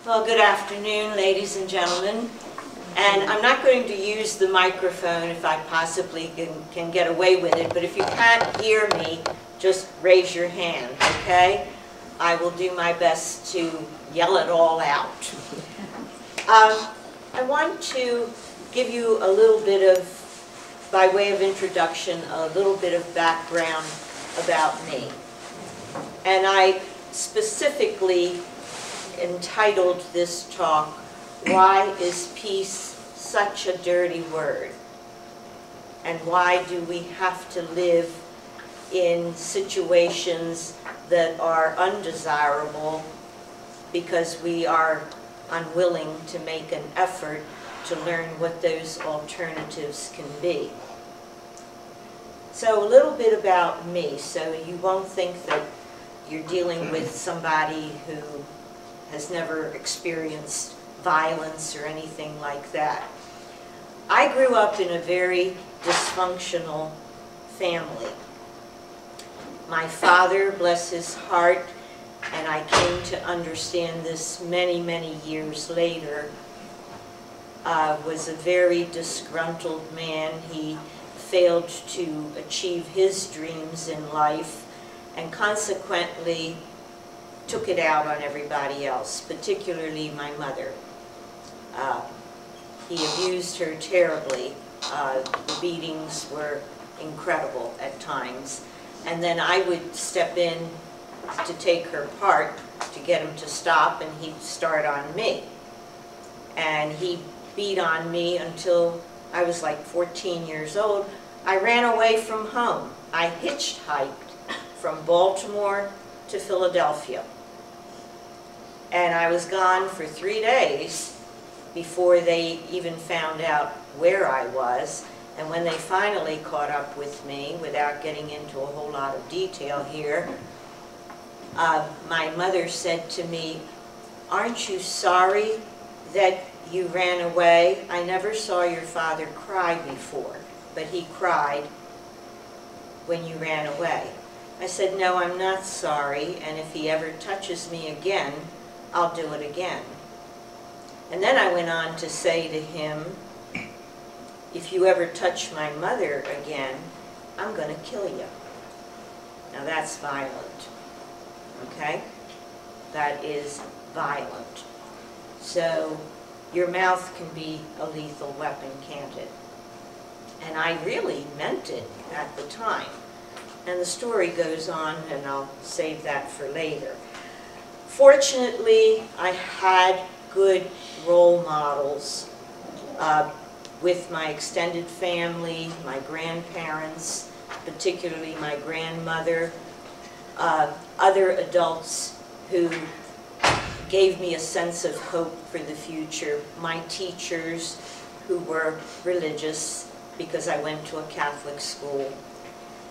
Well, good afternoon, ladies and gentlemen. And I'm not going to use the microphone if I possibly can get away with it, but if you can't hear me, just raise your hand, okay? I will do my best to yell it all out. I want to give you a little bit of, by way of introduction, a little bit of background about me. And I specifically entitled this talk, "Why is Peace Such a Dirty Word? And why do we have to live in situations that are undesirable because we are unwilling to make an effort to learn what those alternatives can be?" So a little bit about me, so you won't think that you're dealing with somebody who has never experienced violence or anything like that. I grew up in a very dysfunctional family. My father, bless his heart, and I came to understand this many, many years later, was a very disgruntled man. He failed to achieve his dreams in life and consequently took it out on everybody else, particularly my mother. He abused her terribly. The beatings were incredible at times. And then I would step in to take her part to get him to stop, and he'd start on me. And he beat on me until I was like 14 years old. I ran away from home. I hitchhiked from Baltimore to Philadelphia. And I was gone for 3 days before they even found out where I was. And when they finally caught up with me, without getting into a whole lot of detail here, my mother said to me, "Aren't you sorry that you ran away? I never saw your father cry before, but he cried when you ran away." I said, "No, I'm not sorry, and if he ever touches me again, I'll do it again." And then I went on to say to him, "If you ever touch my mother again, I'm going to kill you." Now that's violent, okay? That is violent. So your mouth can be a lethal weapon, can't it? And I really meant it at the time. And the story goes on, and I'll save that for later. Fortunately, I had good role models with my extended family, my grandparents, particularly my grandmother, other adults who gave me a sense of hope for the future, my teachers who were religious because I went to a Catholic school.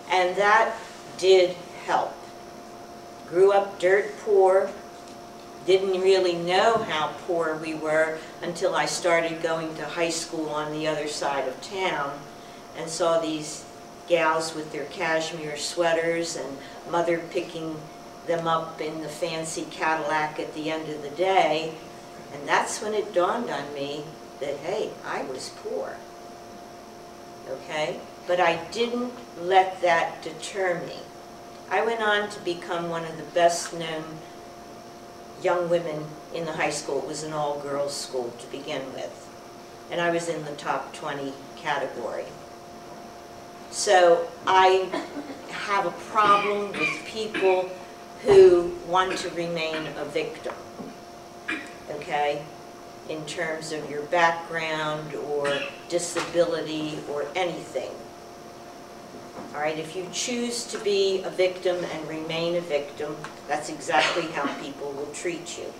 And that did help. Grew up dirt poor, didn't really know how poor we were until I started going to high school on the other side of town and saw these gals with their cashmere sweaters and mother picking them up in the fancy Cadillac at the end of the day. And that's when it dawned on me that, hey, I was poor. Okay? But I didn't let that deter me. I went on to become one of the best-known young women in the high school. It was an all-girls school to begin with. And I was in the top 20 category. So I have a problem with people who want to remain a victim, okay, in terms of your background or disability or anything. All right, if you choose to be a victim and remain a victim, that's exactly how people will treat you.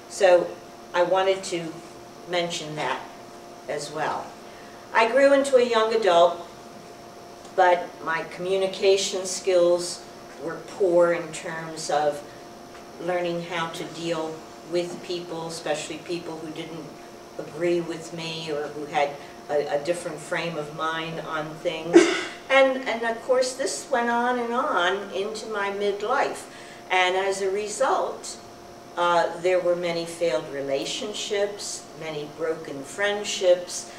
So I wanted to mention that as well. I grew into a young adult, but my communication skills were poor in terms of learning how to deal with people, especially people who didn't agree with me or who had a different frame of mind on things. And of course this went on and on into my midlife. And as a result, There were many failed relationships, many broken friendships.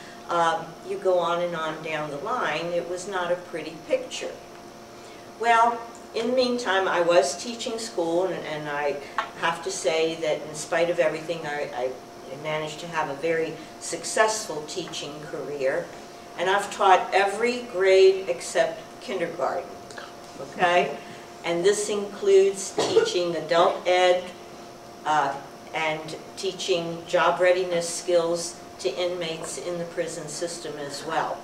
You go on and on down the line. It was not a pretty picture. Well, in the meantime, I was teaching school, and I have to say that in spite of everything, I managed to have a very successful teaching career. And I've taught every grade except kindergarten, okay? And this includes teaching adult ed and teaching job readiness skills to inmates in the prison system as well.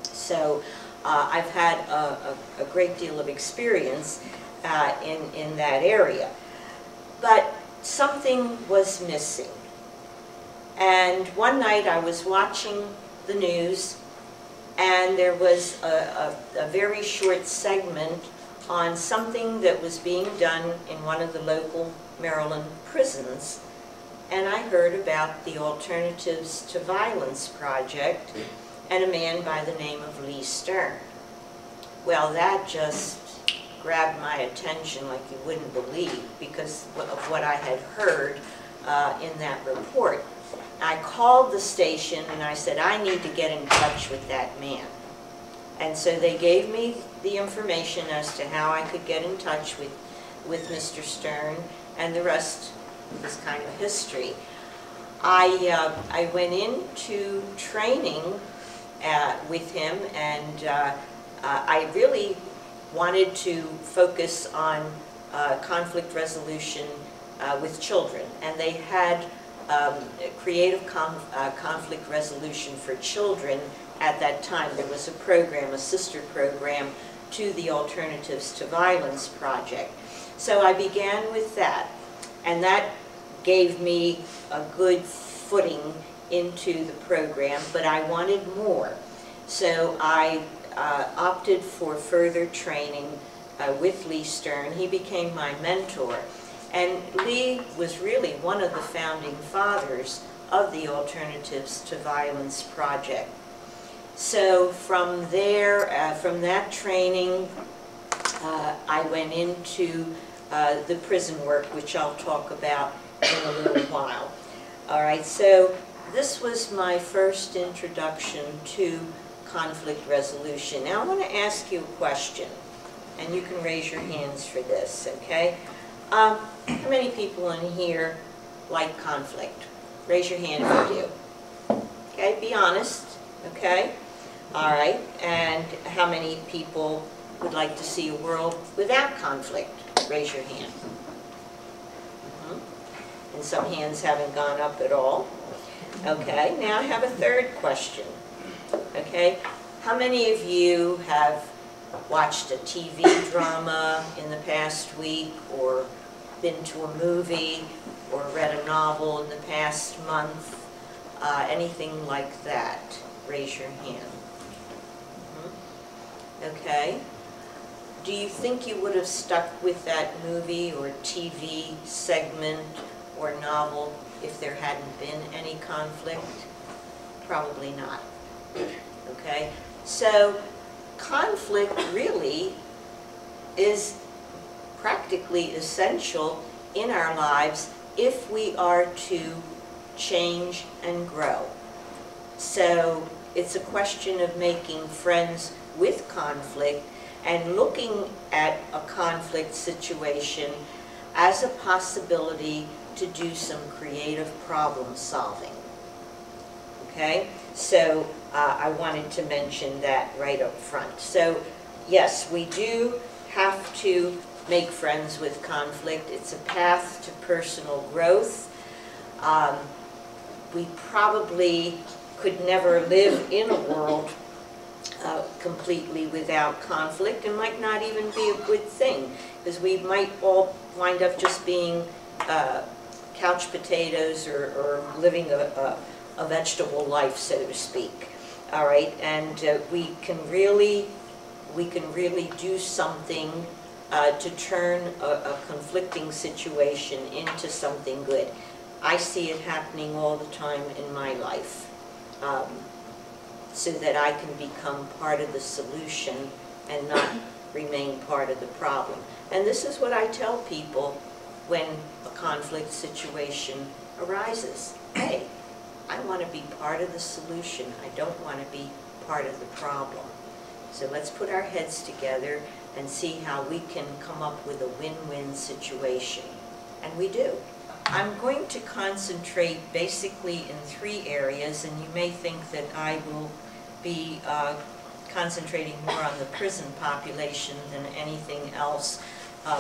So I've had a great deal of experience in that area. But something was missing. And one night I was watching the news, and there was a very short segment on something that was being done in one of the local Maryland prisons. And I heard about the Alternatives to Violence project and a man by the name of Lee Stern. Well, that just grabbed my attention like you wouldn't believe because of what I had heard in that report. I called the station and I said, I need to get in touch with that man. And so they gave me the information as to how I could get in touch with Mr. Stern, and the rest is kind of history. I went into training with him, and I really wanted to focus on conflict resolution with children. And they had creative conflict resolution for children at that time. There was a program, a sister program, to the Alternatives to Violence project. So I began with that, and that gave me a good footing into the program, but I wanted more. So I opted for further training with Lee Stern. He became my mentor. And Lee was really one of the founding fathers of the Alternatives to Violence project. So from there, from that training, I went into the prison work, which I'll talk about in a little while. All right, so this was my first introduction to conflict resolution. Now I want to ask you a question, and you can raise your hands for this, okay? How many people in here like conflict? Raise your hand if you do. Okay, be honest, okay? All right, and how many people would like to see a world without conflict? Raise your hand. And some hands haven't gone up at all. Okay, now I have a third question. Okay, how many of you have watched a TV drama in the past week, or been to a movie, or read a novel in the past month? Anything like that? Raise your hand. Okay. Do you think you would have stuck with that movie or TV segment or novel if there hadn't been any conflict? Probably not. Okay? So conflict really is practically essential in our lives if we are to change and grow. So it's a question of making friends with conflict and looking at a conflict situation as a possibility to do some creative problem solving. Okay? So I wanted to mention that right up front. So yes, we do have to make friends with conflict. It's a path to personal growth. We probably could never live in a world completely without conflict. It might not even be a good thing, because we might all wind up just being couch potatoes or living a vegetable life, so to speak. All right, and we can really do something to turn a conflicting situation into something good. I see it happening all the time in my life, so that I can become part of the solution and not remain part of the problem. And this is what I tell people when a conflict situation arises. Hey, I want to be part of the solution. I don't want to be part of the problem. So let's put our heads together and see how we can come up with a win-win situation. And we do. I'm going to concentrate basically in 3 areas, and you may think that I will be concentrating more on the prison population than anything else,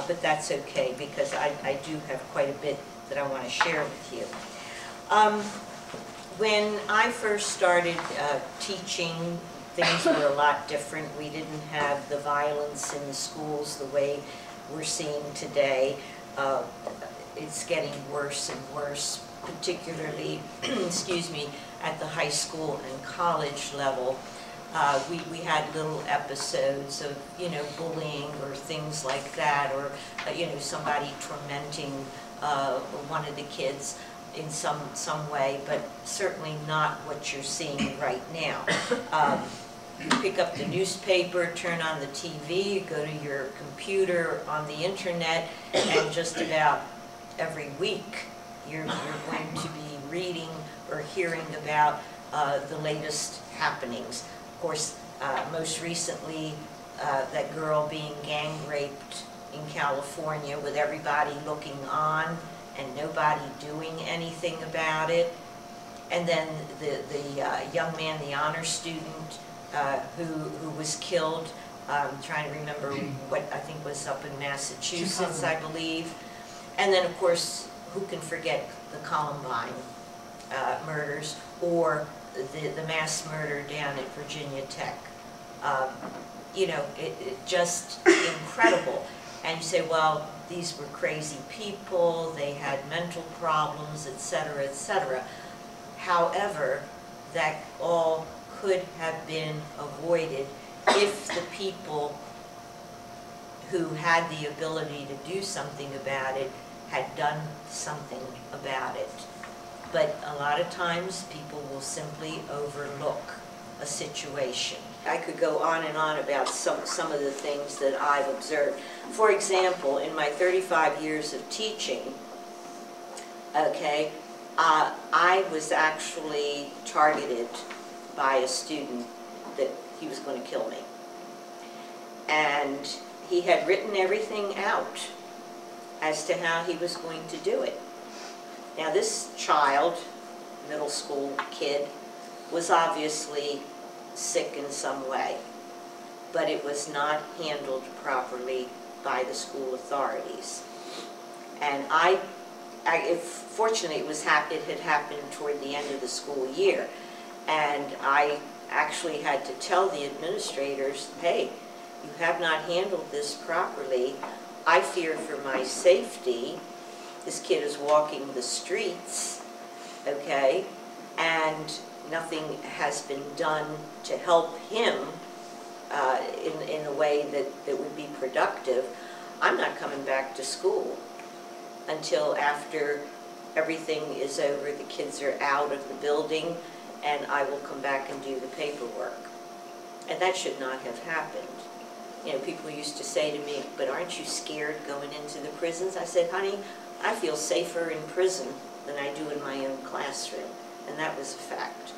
but that's okay because I do have quite a bit that I want to share with you. When I first started teaching, things were a lot different. We didn't have the violence in the schools the way we're seeing today. It's getting worse and worse, particularly, excuse me, at the high school and college level. We had little episodes of, bullying or things like that, or, somebody tormenting one of the kids in some way, but certainly not what you're seeing right now. You pick up the newspaper, turn on the TV, go to your computer, on the internet, and just about every week you're going to be reading or hearing about the latest happenings. Of course, most recently, that girl being gang raped in California with everybody looking on and nobody doing anything about it. And then the young man, the honor student, who was killed, trying to remember what I think was up in Massachusetts, I believe. And then, of course, who can forget the Columbine murders, or the mass murder down at Virginia Tech. It just incredible. And you say, well, these were crazy people, they had mental problems, etc., etc. However, that all could have been avoided if the people who had the ability to do something about it had done something about it. But a lot of times people will simply overlook a situation. I could go on and on about some of the things that I've observed. For example, in my 35 years of teaching, okay, I was actually targeted by a student that he was going to kill me. And he had written everything out as to how he was going to do it. Now this child, middle school kid, was obviously sick in some way, but it was not handled properly by the school authorities. And fortunately, it had happened toward the end of the school year, and I actually had to tell the administrators, hey, you have not handled this properly. I fear for my safety. This kid is walking the streets, okay, and nothing has been done to help him in a way that would be productive. I'm not coming back to school until after everything is over, the kids are out of the building, and I will come back and do the paperwork. And that should not have happened. People used to say to me, but aren't you scared going into the prisons? I said, honey, I feel safer in prison than I do in my own classroom. And that was a fact.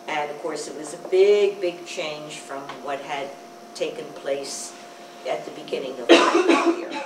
And of course, it was a big, big change from what had taken place at the beginning of my career.